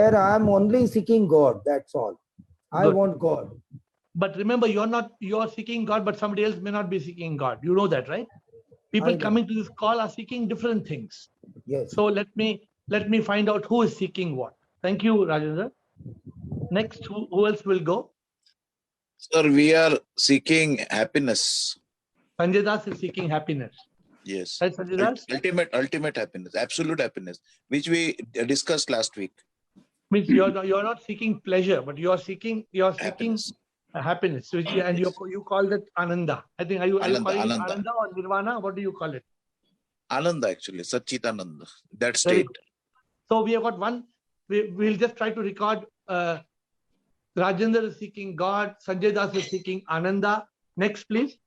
where I am only seeking God. That's all. I Good. want God. But remember, you're seeking God, but somebody else may not be seeking God. You know that, right? People I know. coming to this call are seeking different things. Yes. So let me find out who is seeking what. Thank you, Rajendra. Next, who else will go? Sir, we are seeking happiness. Sanjay Das is seeking happiness. Yes. Right, Sanjay Das? Ultimate happiness, absolute happiness, which we discussed last week. Means you're not seeking pleasure, but you're seeking Happiness. happiness. Which and Yes. you call that Ananda. I think are you calling it Ananda. Ananda or Nirvana? What do you call it? Ananda, actually, Satchitananda. That Very state. good. So we have got one. We'll just try to record. Rajendra is seeking God. Sanjay Das is seeking Ananda. Next, please.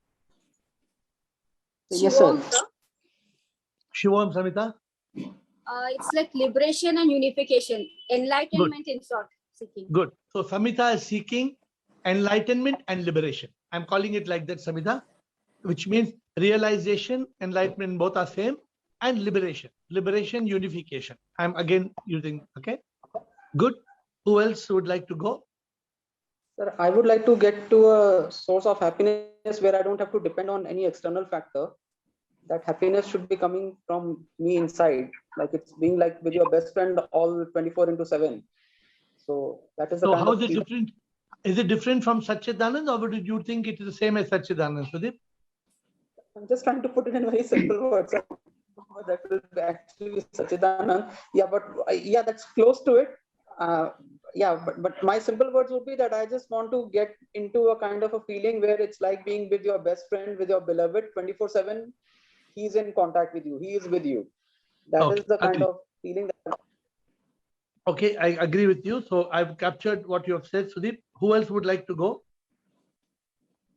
Yes, sir. Shivam, Samita. It's like liberation and unification, enlightenment in short, seeking. Good. So Samita is seeking enlightenment and liberation. I'm calling it like that, Samita, which means realization, enlightenment, both are same, and liberation. Liberation, unification. I'm again using, okay? Good. Who else would like to go? Sir, I would like to get to a source of happiness where I don't have to depend on any external factor. That happiness should be coming from me inside, like it's being like with your best friend all 24/7. So that is the So kind how of is it different? Is it different from Satchidanand, or would you think it is the same as Satchidanand, Sudeep? I'm just trying to put it in very simple words. That will actually be Satchidanand. Yeah, but yeah, that's close to it. Yeah, but my simple words would be that I just want to get into a kind of a feeling where it's like being with your best friend, with your beloved 24/7. He's in contact with you. He is with you. That is the kind of feeling that. Okay, I agree with you. So I've captured what you have said, Sudeep. Who else would like to go?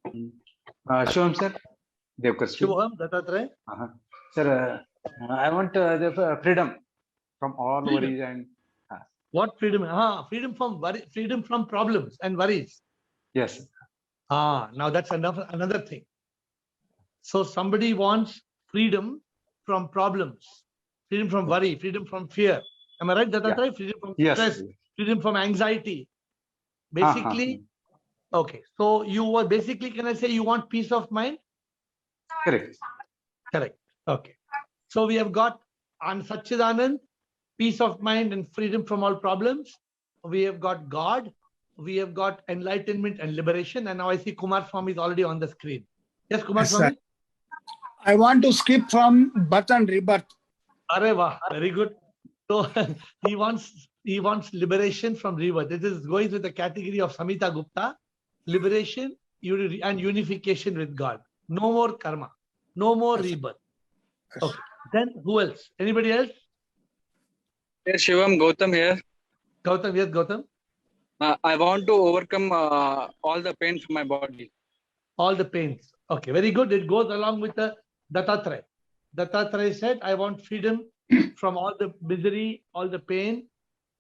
Shivam, sir. Shivam, Dattatray. Sir, I want the freedom from all worries and. What freedom? Freedom from worry, freedom from problems and worries. Yes. Now that's another thing. So somebody wants freedom from problems, freedom from worry, freedom from fear. Am I right? That's right. Freedom from stress, freedom from anxiety. Basically, okay. So you were basically, can I say you want peace of mind? Correct. Correct. Okay. So we have got on Satchidanand, peace of mind and freedom from all problems. We have got God. We have got enlightenment and liberation. And now I see Kumar Swami is already on the screen. Yes, Kumar Swami. I want to skip from birth and rebirth. Arre wah, very good. So he wants liberation from rebirth. This is going with the category of Samita Gupta. Liberation and unification with God. No more karma. No more rebirth. Okay. Then who else? Anybody else? Yes, Shivam, Gautam here. Gautam, yes, Gautam. I want to overcome all the pain from my body. All the pains. Okay, very good. It goes along with the Dattatray. Dattatray said, I want freedom from all the misery, all the pain.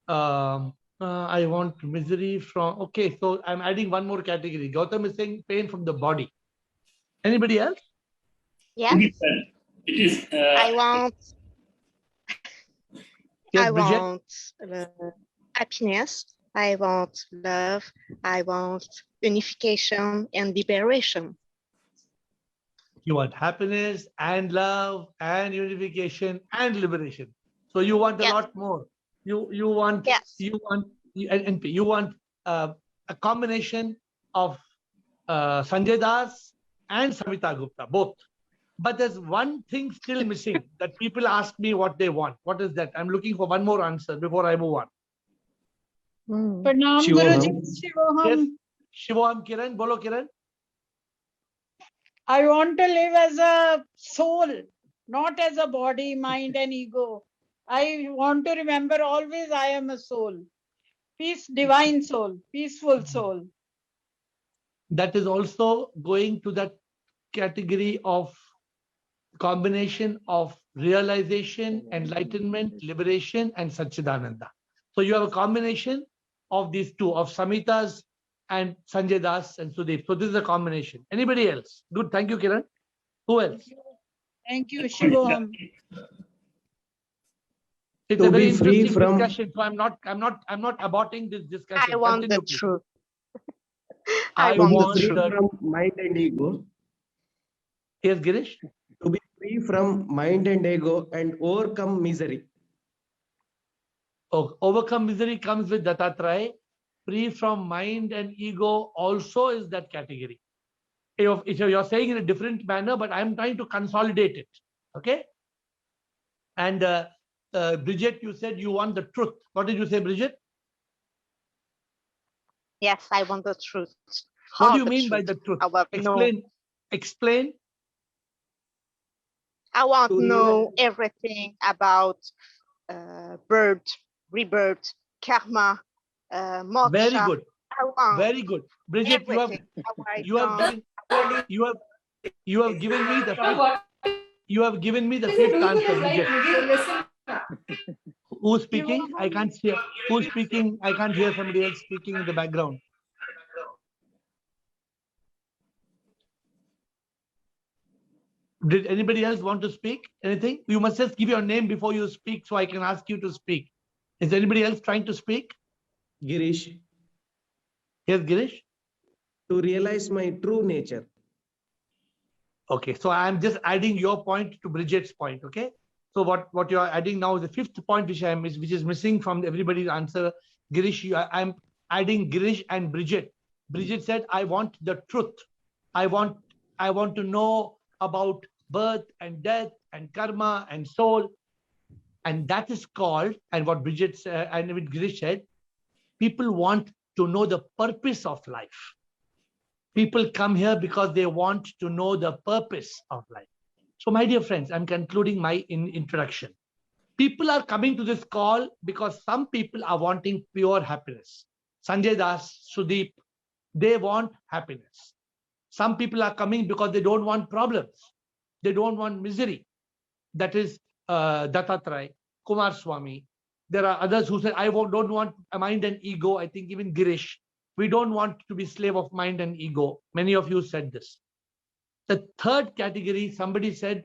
I want misery from, okay, so I'm adding one more category. Gautam is saying pain from the body. Anybody else? Yeah. It is. I want. Yes, I Bridget? want happiness. I want love. I want unification and liberation. You want happiness and love and unification and liberation. So you want a lot more. You want a combination of Sanjay Das and Samita Gupta, both. But there's one thing still missing that people ask me what they want. What is that? I'm looking for one more answer before I move on. Pranam Guruji. Shivoham. Yes, Shivoham Kiran. Bolo Kiran. I want to live as a soul, not as a body, mind and ego. I want to remember always I am a soul. Peace, divine soul, peaceful soul. That is also going to that category of combination of realization, enlightenment, liberation, and Satchidananda. So you have a combination of these two, of Samita's and Sanjay Das and Sudeep. So this is a combination. Anybody else? Good. Thank you, Kiran. Who else? Thank you, Shivoham. It's To a very be free interesting from- discussion. So I'm not aborting this discussion. I want the Continue, please. truth. I To be want free the- from mind and ego. Yes, Girish. To be free from mind and ego and overcome misery. Oh, overcome misery comes with Dattatreya. Free from mind and ego also is that category. You're saying in a different manner, but I'm trying to consolidate it. Okay. And Bridget, you said you want the truth. What did you say, Bridget? Yes, I want the truth. What All do you the mean by truth. the truth? I want to know. Explain. I want To to know everything about birth, rebirth, karma, moksha. Very good. I want Very good. Bridget, everything. How I you have done. given me the fifth answer, Bridget. Who's speaking? I can't hear. Who's speaking? I can't hear somebody else speaking in the background. Did anybody else want to speak? Anything? You must just give your name before you speak so I can ask you to speak. Is anybody else trying to speak? Girish. Yes, Girish? To realize my true nature. Okay, so I'm just adding your point to Bridget's point, okay? So what you're adding now is the fifth point which is missing from everybody's answer. Girish, I'm adding Girish and Bridget. Bridget said, I want the truth. I want to know about birth and death and karma and soul. And that is called, and what Bridget said, and what Girish said, people want to know the purpose of life. People come here because they want to know the purpose of life. So my dear friends, I'm concluding my introduction. People are coming to this call because some people are wanting pure happiness. Sanjay Das, Sudeep, they want happiness. Some people are coming because they don't want problems. They don't want misery. That is Dattatreya, Kumar Swami. There are others who say, don't want a mind and ego. I think even Girish. We don't want to be slave of mind and ego. Many of you said this. The third category, somebody said,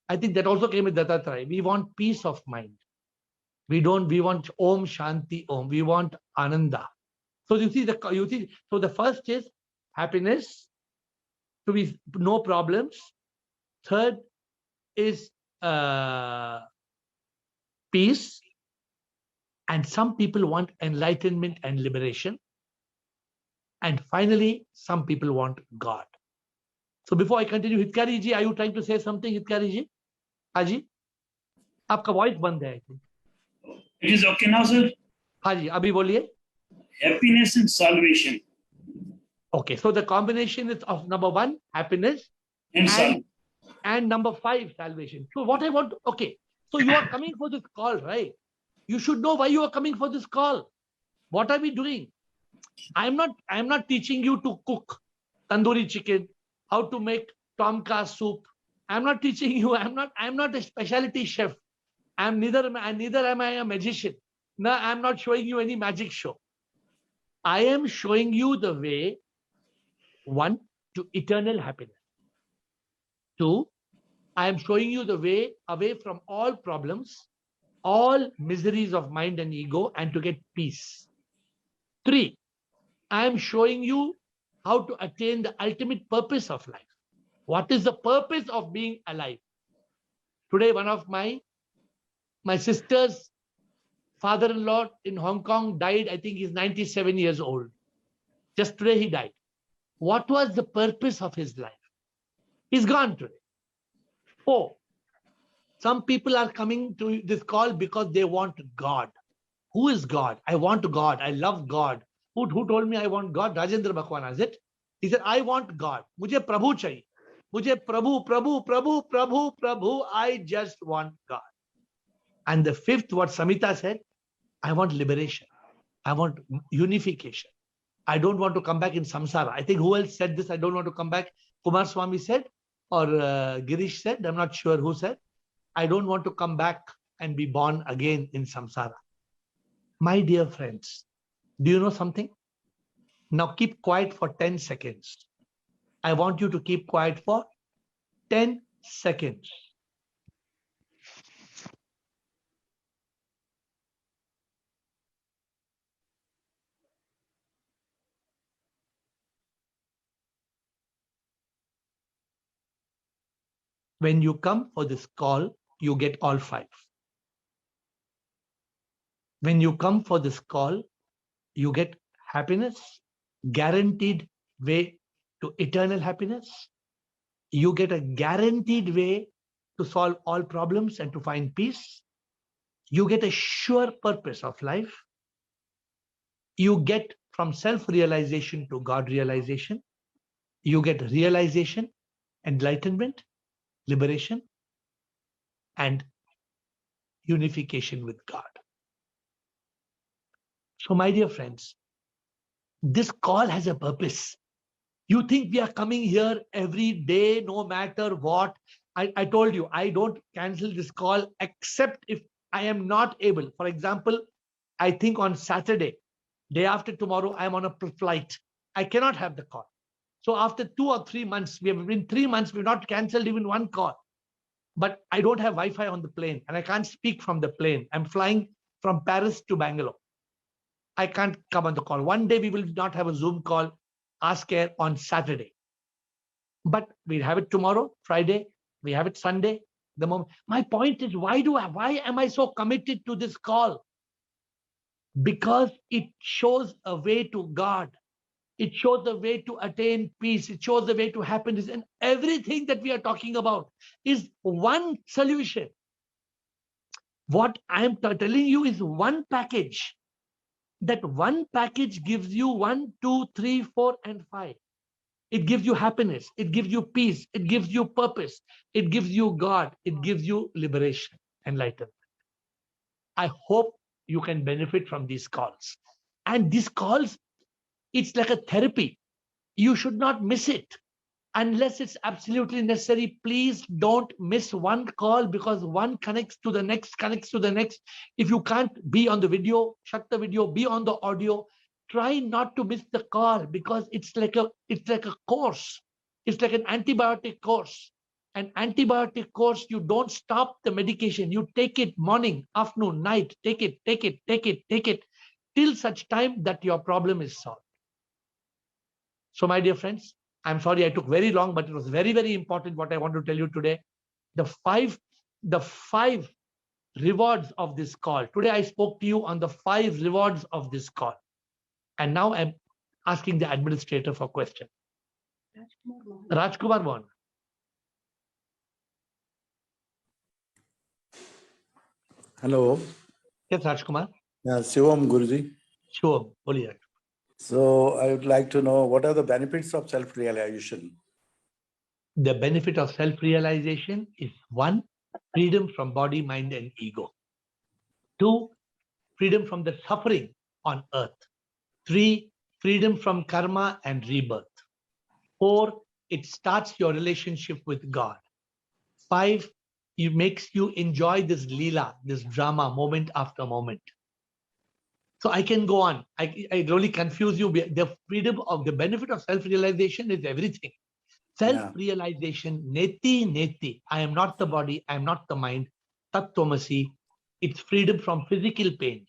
I think that also came with Dattatreya. We want peace of mind. We want Om Shanti Om. We want Ananda. So so the first is happiness, to be no problems. Third is peace. And some people want enlightenment and liberation. And finally, some people want God. So before I continue, Hitkari ji, are you trying to say something, Hitkari ji? Haji? Aapka voice band hai, I think. It is okay now, sir? Haji, abhi boliye. Happiness and salvation. Okay, so the combination is of number 1, happiness, and number 5, salvation. So what I want, okay, so you are coming for this call, right? You should know why you are coming for this call. What are we doing? I'm not teaching you to cook tandoori chicken, how to make tom kha soup. I'm not teaching you. I'm not a specialty chef. Neither am I a magician. No, I'm not showing you any magic show. I am showing you the way, 1, to eternal happiness. 2, I am showing you the way away from all problems, all miseries of mind and ego, and to get peace. 3, I am showing you how to attain the ultimate purpose of life. What is the purpose of being alive? Today, one of my sister's father-in-law in Hong Kong died. I think he's 97 years old. Just today he died. What was the purpose of his life? He's gone today. 4, some people are coming to this call because they want God. Who is God? I want God. I love God. Who told me I want God? Rajendra Bhakwan, is it? He said, I want God. Mujhe Prabhu chahiye. Mujhe Prabhu. I just want God. And the 5th, what Samita said, I want liberation. I want unification. I don't want to come back in samsara. I think who else said this? I don't want to come back. Kumar Swami said, or Girish said, I'm not sure who said, I don't want to come back and be born again in samsara. My dear friends, do you know something? Now keep quiet for 10 seconds. I want you to keep quiet for 10 seconds. When you come for this call, you get all 5. When you come for this call, you get happiness, guaranteed way to eternal happiness. You get a guaranteed way to solve all problems and to find peace. You get a sure purpose of life. You get from self-realization to God realization. You get realization, enlightenment, liberation, and unification with God. So, my dear friends, this call has a purpose. You think we are coming here every day, no matter what. I told you, I don't cancel this call except if I am not able. For example, I think on Saturday, day after tomorrow, I am on a flight. I cannot have the call. So after 2 or 3 months, we have been 3 months, we've not canceled even one call. But I don't have Wi-Fi on the plane and I can't speak from the plane. I'm flying from Paris to Bangalore. I can't come on the call. One day we will not have a Zoom call, Ask Air on Saturday. But we'll have it tomorrow, Friday. We have it Sunday. The moment. My point is, why am I so committed to this call? Because it shows a way to God. It shows the way to attain peace. It shows the way to happiness. And everything that we are talking about is one solution. What I am telling you is one package. That one package gives you 1, 2, 3, 4, and 5. It gives you happiness. It gives you peace. It gives you purpose. It gives you God. It gives you liberation, enlightenment. I hope you can benefit from these calls. And these calls, it's like a therapy. You should not miss it. Unless it's absolutely necessary, please don't miss one call, because one connects to the next, connects to the next. If you can't be on the video, shut the video, be on the audio. Try not to miss the call, because it's like a course. It's like an antibiotic course. An antibiotic course, you don't stop the medication. You take it morning, afternoon, night, take it till such time that your problem is solved. So my dear friends, I'm sorry I took very long, but it was very, very important what I want to tell you today. The five rewards of this call. Today I spoke to you on the 5 rewards of this call. And now I'm asking the administrator for question. Rajkumar Mohan. Hello. Yes, Rajkumar. Shivam Guruji. Shivam, boliye. So I would like to know, what are the benefits of self-realization? The benefit of self-realization is 1, freedom from body, mind, and ego. 2, freedom from the suffering on earth. 3, freedom from karma and rebirth. 4, it starts your relationship with God. 5, it makes you enjoy this leela, this drama, moment after moment. So I can go on. I really confuse you. The freedom of the benefit of self-realization is everything. Self-realization, neti. I am not the body. I am not the mind. Tattvamasi. It's freedom from physical pain,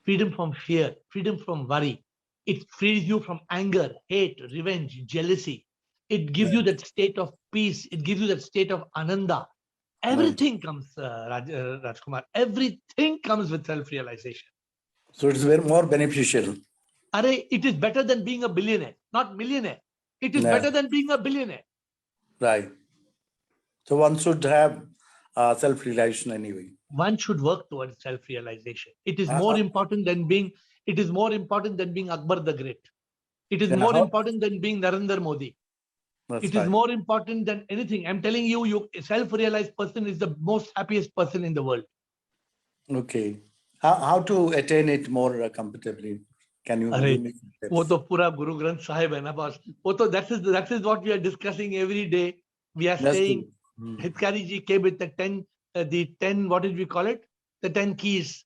freedom from fear, freedom from worry. It frees you from anger, hate, revenge, jealousy. It gives you that state of peace. It gives you that state of ananda. Everything comes, Rajkumar. Everything comes with self-realization. So it's very more beneficial. It is better than being a billionaire, not millionaire. It is better than being a billionaire. Right. So one should have self-realization anyway. One should work towards self-realization. It is more important than being. It is more important than being Akbar the Great. It is more important than being Narendra Modi. It is more important than anything. I'm telling you, a self-realized person is the most happiest person in the world. Okay. How to attain it more comfortably? Can you give me some tips? वो तो पूरा Guru Granth Sahib है ना boss. वो तो that is what we are discussing every day. We are saying Hitkari ji came with the 10 what did we call it? The 10 keys.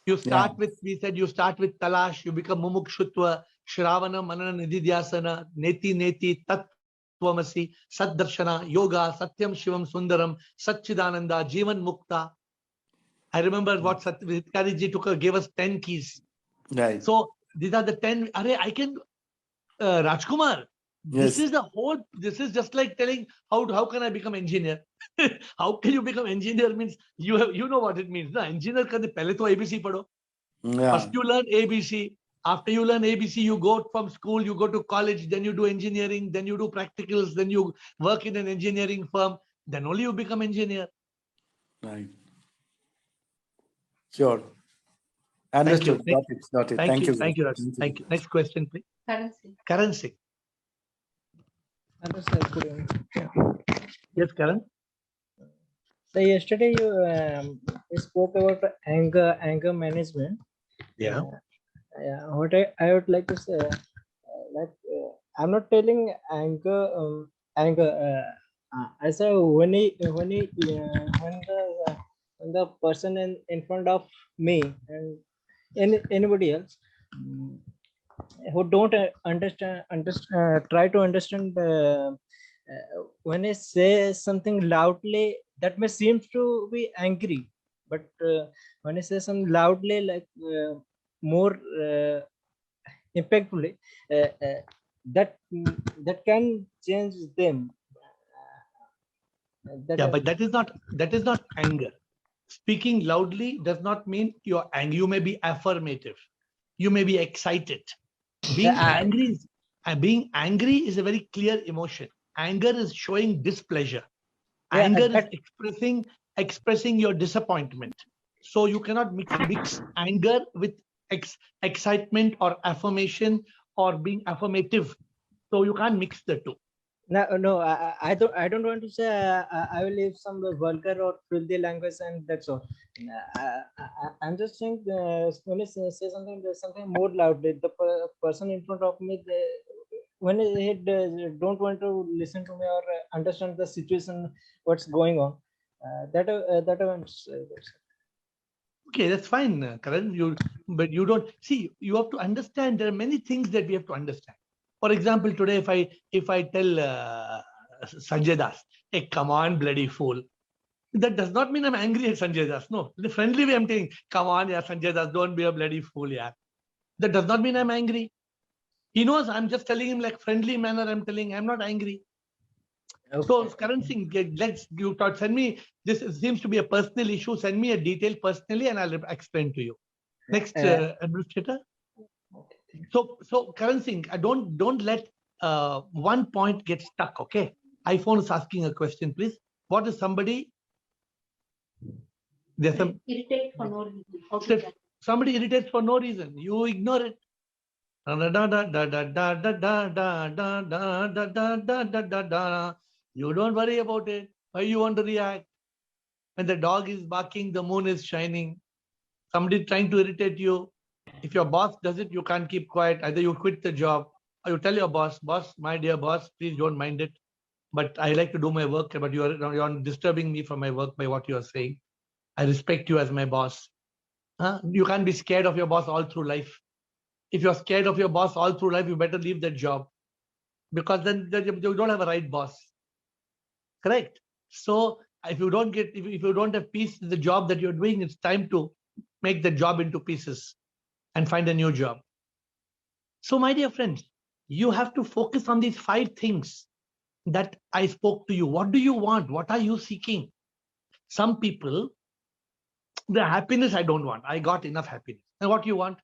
You start with, we said you start with Talash, you become Mumukshutva, Shravana, Manana, Nididhyasana, Neti, Tattvamasi, Saddarshana, Yoga, Satyam, Shivam, Sundaram, Satchidananda, Jivan Mukta. I remember what Hitkari ji gave us 10 keys. Right. So these are the 10. I can, Rajkumar, This Yes. is the whole, this is just like telling how can I become engineer? How can you become engineer means you know what it means. Na? Engineer karne pehle to ABC padho. Yeah. First you learn ABC. After you learn ABC, you go from school, you go to college, then you do engineering, then you do practicals, then you work in an engineering firm. Then only you become engineer. Right. Sure. Thank you. Understood. Got it. Got it. Thank you. sir. Thank you, Raj. Thank you. Next question, please. Karan Singh. Hello, sir. Good evening. Yes, Karan. So yesterday you spoke about anger management. Yeah. What I would like to say, I'm not telling anger. I say when the person in front of me and anybody else who don't try to understand when I say something loudly, that may seem to be angry, but when I say something loudly, like more impactfully, that can change them. Yeah, but that is not anger. Speaking loudly does not mean you're angry. You may be affirmative. You may be excited. Being angry is a very clear emotion. Anger is showing displeasure. Anger is expressing your disappointment. So you cannot mix anger with excitement or affirmation or being affirmative. So you can't mix the two. No, I don't want to say I will use some vulgar or filthy language and that's all. I'm just saying when I say something more loudly, the person in front of me, when he don't want to listen to me or understand the situation, what's going on, that I'm Okay, that's fine, Karan. But you don't see. You have to understand. There are many things that we have to understand. For example, today if I tell Sanjay Das, "Hey, come on, bloody fool," that does not mean I'm angry at Sanjay Das. No, in a friendly way, I'm saying, "Come on, yeah, Sanjay Das, don't be a bloody fool, yeah." That does not mean I'm angry. He knows I'm just telling him like friendly manner. I'm telling I'm not angry. Okay. So Karan Singh, send me. This seems to be a personal issue. Send me a detail personally, and I'll explain to you. Next, administrator. So Karan Singh, don't let one point get stuck. Okay, iPhone is asking a question, please. What is somebody? There's some Irritate for no reason. Somebody irritates for no reason. You ignore it. You don't worry about it. Why you want to react? When the dog is barking, the moon is shining. Somebody trying to irritate you. If your boss does it, you can't keep quiet. Either you quit the job or you tell your boss, my dear boss, please don't mind it. But I like to do my work, but you're disturbing me from my work by what you are saying. I respect you as my boss. You can't be scared of your boss all through life. If you're scared of your boss all through life, you better leave that job, because then you don't have a right boss. Correct? So if you don't have peace in the job that you're doing, it's time to make the job into pieces and find a new job. So my dear friends, you have to focus on these 5 things that I spoke to you. What do you want? What are you seeking? Some people, the happiness I don't want. I got enough happiness. And what you want?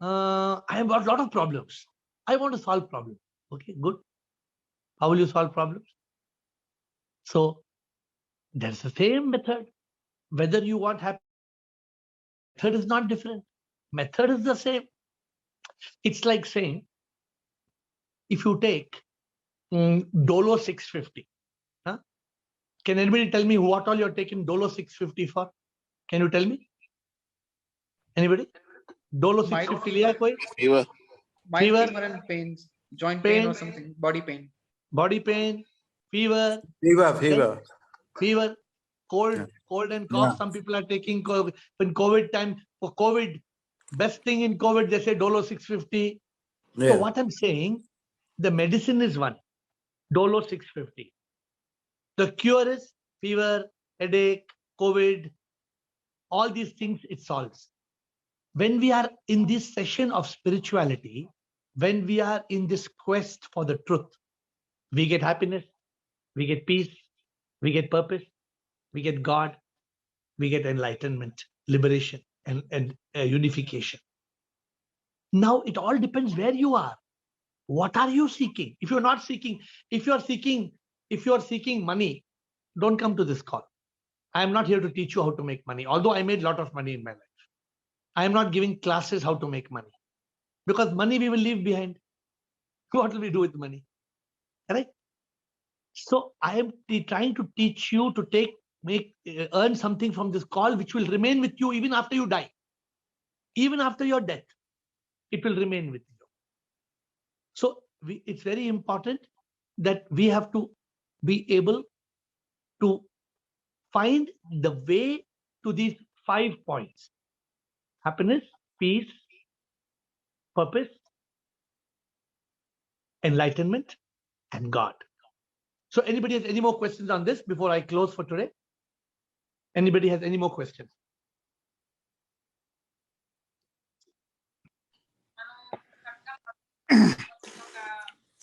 I have got a lot of problems. I want to solve problems. Okay, good. How will you solve problems? So there's the same method. Whether you want happiness, method is not different. Method is the same. It's like saying, if you take Dolo 650, can anybody tell me what all you're taking Dolo 650 for? Can you tell me? Anybody? Dolo 650 liya koi? Fever. Fever and pains, joint pain or something, body pain. Body pain, fever. Fever, cold and cough. Yeah. Some people are taking in COVID time for COVID. Best thing in COVID, they say Dolo 650. Yeah. So what I'm saying, the medicine is one, Dolo 650. The cure is fever, headache, COVID, all these things it solves. When we are in this session of spirituality, when we are in this quest for the truth, We get happiness, we get peace, we get purpose, we get God, we get enlightenment, liberation, and unification. Now it all depends where you are. What are you seeking? If you're seeking money, don't come to this call. I am not here to teach you how to make money, although I made a lot of money in my life. I am not giving classes how to make money, because money we will leave behind. What will we do with money? Right? So I am trying to teach you to earn something from this call, which will remain with you even after you die. Even after your death, it will remain with you. So it's very important that we have to be able to find the way to these 5 points: happiness, peace, purpose, enlightenment, and God. So anybody has any more questions on this before I close for today? Anybody has any more questions?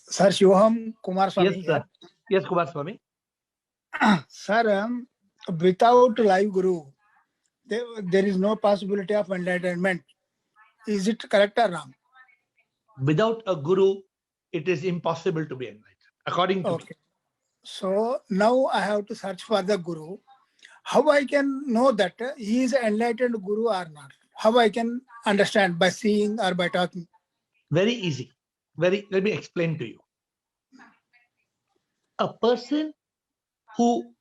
Sir, Shivam Kumar Swami. Yes, sir. Yes, Kumar Swami. Sir, without live Guru, there is no possibility of enlightenment. Is it correct or wrong? Without a Guru, it is impossible to be enlightened, according to me. So now I have to search for the Guru. How I can know that he is enlightened Guru or not? How I can understand? By seeing or by talking? Very easy. Let me explain to you. A person who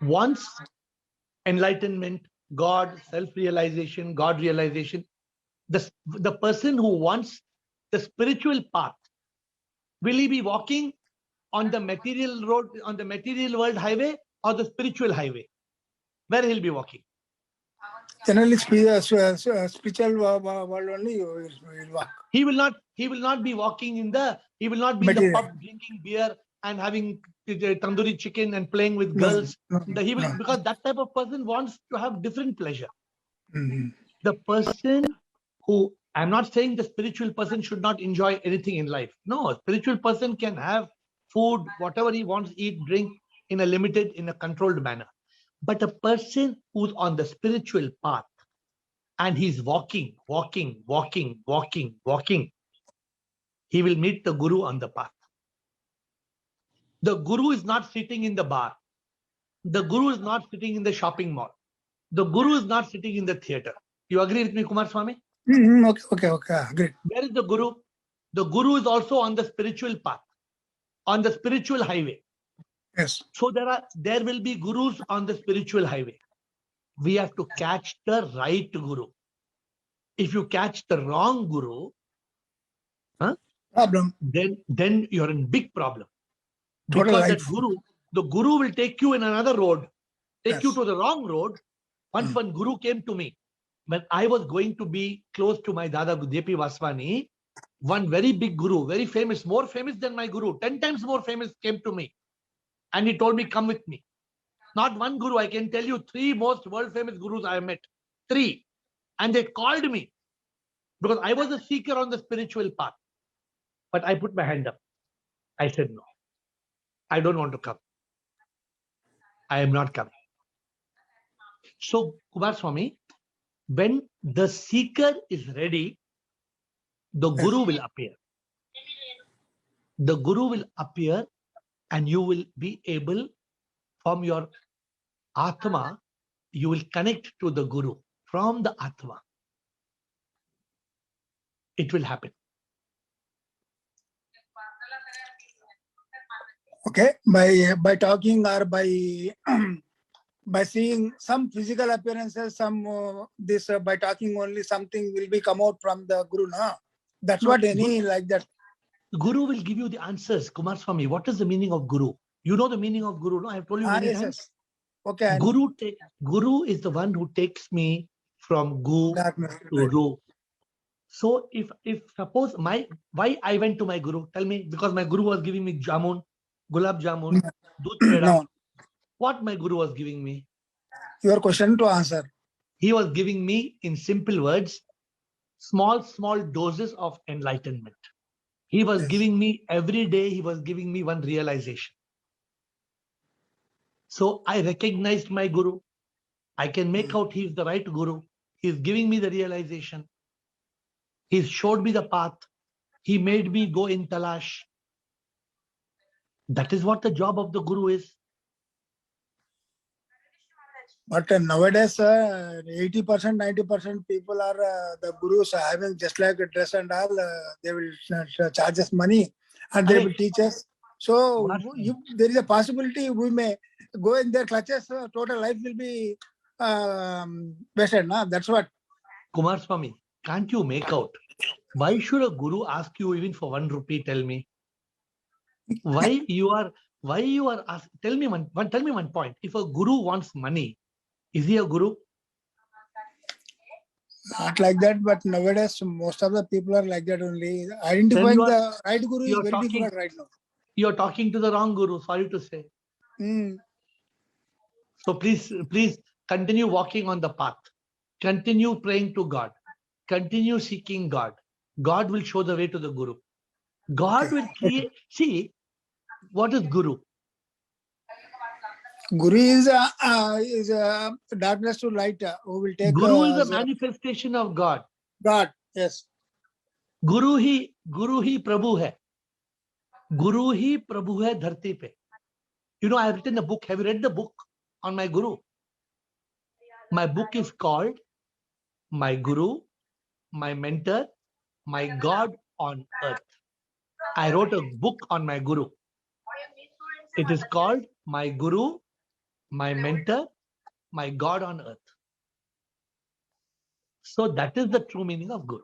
wants enlightenment, God, self-realization, God realization, the person who wants the spiritual path, will he be walking on the material road, on the material world highway, or the spiritual highway? Where he'll be walking? Generally, spiritual world only you will walk. He will not be walking in the, he will not be in the pub drinking beer and having tandoori chicken and playing with girls. Because that type of person wants to have different pleasure. The person who, I'm not saying the spiritual person should not enjoy anything in life. No, a spiritual person can have food, whatever he wants, eat, drink in a controlled manner. But a person who's on the spiritual path and he's walking, he will meet the Guru on the path. The Guru is not sitting in the bar. The Guru is not sitting in the shopping mall. The Guru is not sitting in the theater. You agree with me, Kumar Swami? Okay, agree. Where is the Guru? The Guru is also on the spiritual path, on the spiritual highway. Yes. So there will be Gurus on the spiritual highway. We have to catch the right Guru. If you catch the wrong Guru, then you're in big problem. Because the Guru will take you in another road, take you to the wrong road. Once one Guru came to me, when I was going to be close to my Dada J.P. Vaswani, one very big Guru, very famous, more famous than my Guru, 10 times more famous, came to me. And he told me, come with me. Not one Guru, I can tell you 3 most world famous Gurus I have met. 3. And they called me because I was a seeker on the spiritual path. But I put my hand up. I said, no, I don't want to come. I am not coming. So, Kumar Swami, when the seeker is ready, the Guru will appear. The Guru will appear and you will be able, from your Atma, you will connect to the Guru from the Atma. It will happen. Okay, by talking or by seeing some physical appearances, by talking only something will be come out from the Guru, no? That's No, what any like that. Guru will give you the answers. Kumar Swami, what is the meaning of Guru? You know the meaning of Guru, no? I have told you many times. Yes. Okay. Guru is the one who takes me from Gu to Ru. So if suppose why I went to my Guru, tell me, because my Guru was giving me jamun, gulab jamun, doodh peda. No. What my Guru was giving me? Your question to answer. He was giving me, in simple words, small doses of enlightenment. He was giving me every day, he was giving me one realization. So I recognized my Guru. I can make out he is the right Guru. He is giving me the realization. He showed me the path. He made me go in talash. That is what the job of the Guru is. But nowadays, 80%, 90% people are the gurus having just like a dress and all. They will charge us money and they will teach us. So if there is a possibility we may go in their clutches, total life will be wasted. No? That's what. Kumar Swami, can't you make out? Why should a Guru ask you even for 1 rupee? Tell me. Why you are asked? Tell me one point. If a Guru wants money, is he a Guru? Not like that, but nowadays most of the people are like that only. Identifying the right Guru is very difficult right now. You're talking to the wrong Guru, sorry to say. So please continue walking on the path. Continue praying to God. Continue seeking God. God will show the way to the Guru. God will create. See, what is Guru? Guru is a darkness to light. Who will take? Guru is a manifestation of God. God, yes. Guru he Prabhu है. Guru ही Prabhu है धरती पे. You know, I have written a book. Have you read the book on my Guru? My book is called My Guru, My Mentor, My God on Earth. I wrote a book on my Guru. It is called My Guru, My Mentor, My God on Earth. So that is the true meaning of Guru.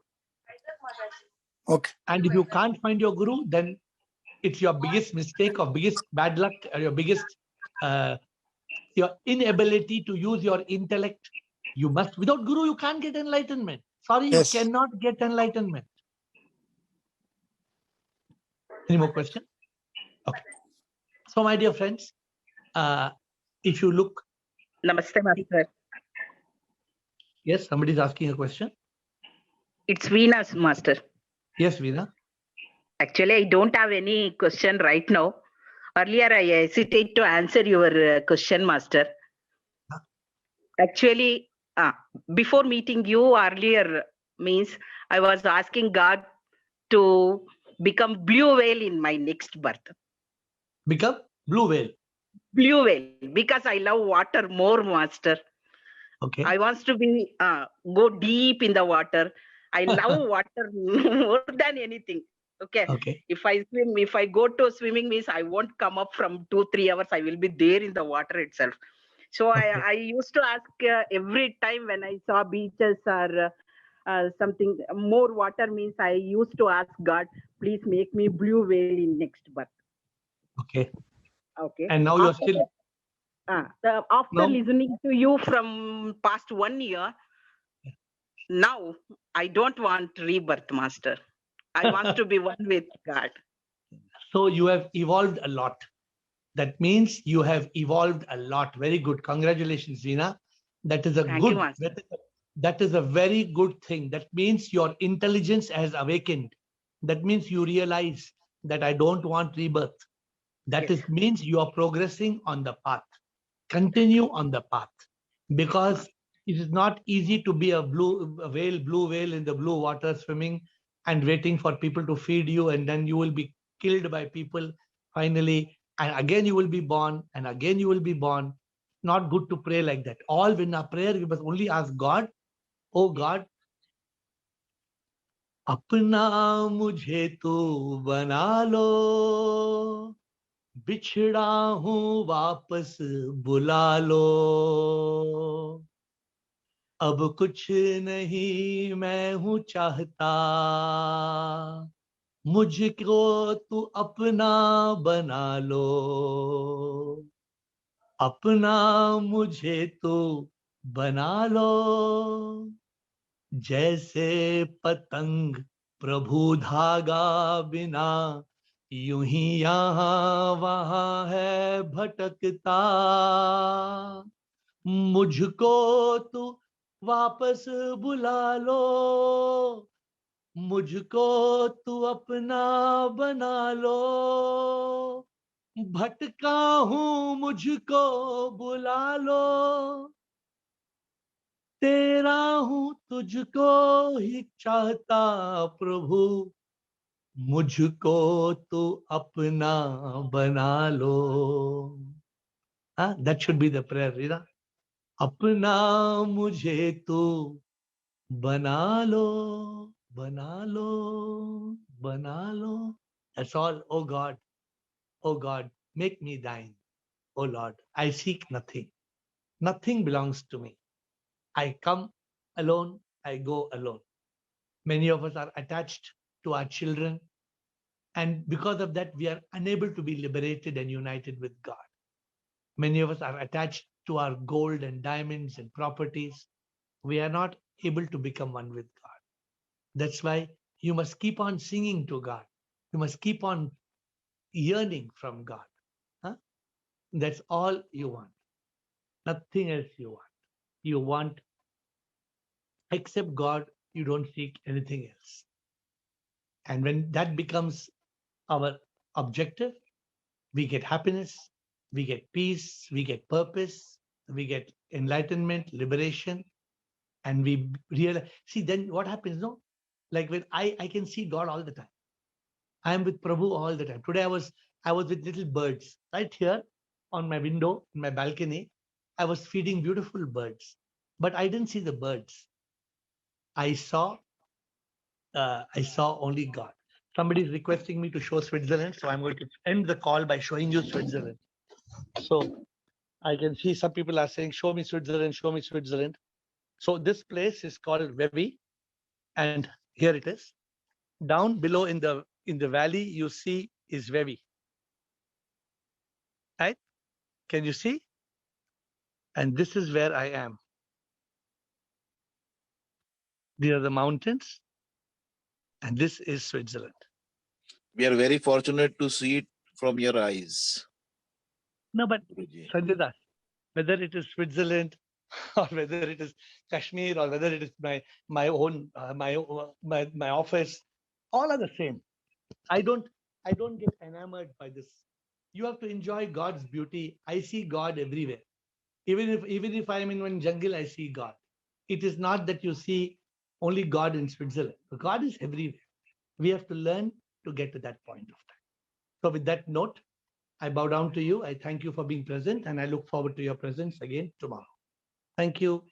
Okay. And if you can't find your Guru, then it's your biggest mistake or biggest bad luck or your biggest your inability to use your intellect. You must, without Guru, you can't get enlightenment. Sorry, Yes. you cannot get enlightenment. Any more questions? Okay. So, my dear friends, if you look. Namaste, Master. Yes, somebody is asking a question. It's Veena, Master. Yes, Veena. Actually, I don't have any question right now. Earlier, I hesitate to answer your question, Master. Actually, before meeting you earlier, means I was asking God to become blue whale in my next birth. Become blue whale? Blue whale, because I love water more, Master. Okay. I want to be go deep in the water. I love water more than anything. Okay. Okay. If I swim, if I go to swimming, means I won't come up from 2-3 hours. I will be there in the water itself. So I used to ask every time when I saw beaches or something more water, means I used to ask God, please make me blue whale in next birth. Okay. Okay. And now you're still. After listening to you from past 1 year, now I don't want rebirth, Master. I want to be one with God. So you have evolved a lot. That means you have evolved a lot. Very good. Congratulations, Veena. That is a Thank good. you, Master. That is a very good thing. That means your intelligence has awakened. That means you realize that I don't want rebirth. That means you are progressing on the path. Continue on the path, because it is not easy to be a blue whale in the blue water swimming and waiting for people to feed you, and then you will be killed by people finally, and again you will be born, and again you will be born. Not good to pray like that. All in our prayer, we must only ask God, oh God, apna mujhe tu bana lo, बिछड़ा हूं वापस बुला लो, अब कुछ नहीं मैं हूं चाहता, मुझको तू अपना बना लो, अपना मुझे तू बना लो, जैसे पतंग प्रभु धागा बिना यूं ही यहाँ वहाँ है भटकता, मुझको तू वापस बुला लो, मुझको तू अपना बना लो, भटका हूं मुझको बुला लो, तेरा हूं तुझको ही चाहता प्रभु, मुझको तू अपना बना लो. That should be the prayer, Rina. अपना मुझे तू बना लो, बना लो, बना लो. That's all. Oh God, make me thine. Oh Lord, I seek nothing. Nothing belongs to me. I come alone, I go alone. Many of us are attached to our children, and because of that, we are unable to be liberated and united with God. Many of us are attached to our gold and diamonds and properties. We are not able to become one with God. That's why you must keep on singing to God. You must keep on yearning from God. That's all you want. Nothing else you want. You want, except God, you don't seek anything else. And when that becomes our objective, we get happiness, we get peace, we get purpose, we get enlightenment, liberation, and we realize. See, then what happens? No, like when I can see God all the time. I am with Prabhu all the time. Today I was with little birds right here on my window, in my balcony. I was feeding beautiful birds, but I didn't see the birds. I saw only God. Somebody is requesting me to show Switzerland, so I'm going to end the call by showing you Switzerland. So I can see some people are saying, "Show me Switzerland, show me Switzerland." So this place is called Vevey, and here it is. Down below in the valley, you see is Vevey. Right? Can you see? And this is where I am. These are the mountains, and this is Switzerland. We are very fortunate to see it from your eyes. No, but Sanjay Das, whether it is Switzerland or whether it is Kashmir or whether it is my own my office, all are the same. I don't get enamored by this. You have to enjoy God's beauty. I see God everywhere. Even if I am in one jungle, I see God. It is not that you see only God in Switzerland. God is everywhere. We have to learn to get to that point of time. So with that note, I bow down to you. I thank you for being present, and I look forward to your presence again tomorrow. Thank you.